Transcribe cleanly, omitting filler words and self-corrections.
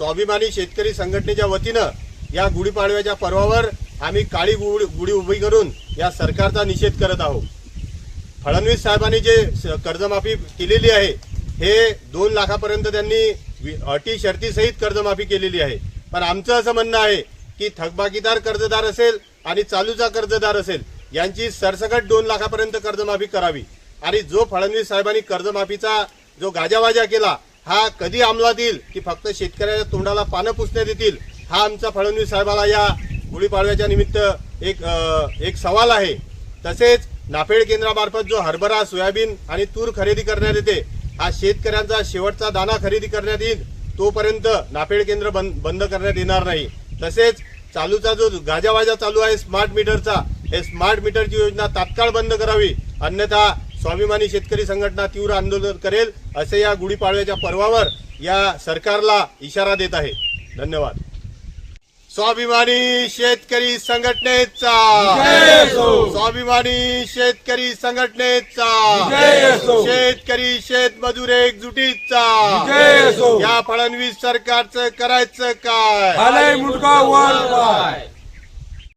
स्वाभिमानी शेतकरी संघटनेच्या वतीनं या गुढीपाडव्याच्या पर्वावर आम्ही काळी गुढी उभी करून या सरकारचा निषेध करत आहोत। फडणवीस साहेबांनी जे कर्जमाफी केलेली आहे हे 2 लाखापर्यंत त्यांनी अटी शर्ती सहित कर्जमाफी केलेली आहे। पण आमचं असं म्हणणं आहे की थकबाकीदार कर्जदार असेल आणि चालूचा कर्जदार असेल यांची सरसकट 2 लाखापर्यंत कर्जमाफी करावी। आणि जो फडणवीस साहेबांनी कर्जमाफीचा जो गाजावाजा केला हा कधी अंमलात येईल की फक्त शेतकऱ्याच्या तोंडाला पानं पुसण्यात येतील, हा आमचा फडणवीस साहेबाला या गुढीपाडव्याच्या निमित्त एक सवाल आहे। तसेच नाफेड केंद्रामार्फत जो हरभरा, सोयाबीन आणि तूर खरेदी करण्यात येते, हा शेतकऱ्यांचा शेवटचा दाना खरेदी करण्यात येईल तोपर्यंत नाफेड केंद्र बंद करण्यात येणार नाही। तसेच चालूचा जो गाजावाजा चालू आहे स्मार्ट मीटरचा, हे स्मार्ट मीटरची योजना तात्काळ बंद करावी, अन्यथा स्वाभिमानी शेतकरी संघटना तीव्र आंदोलन करेल असे या गुढीपाडव्याच्या पर्वावर या सरकारला इशारा देत आहे। धन्यवाद। स्वाभिमानी शेतकरी संघटनेचा स्वाभिमानी शेतकरी संघटनेचा शेतकरी शेतमजूर एकजुटीचा या फडणवीस सरकारचं करायचं काय?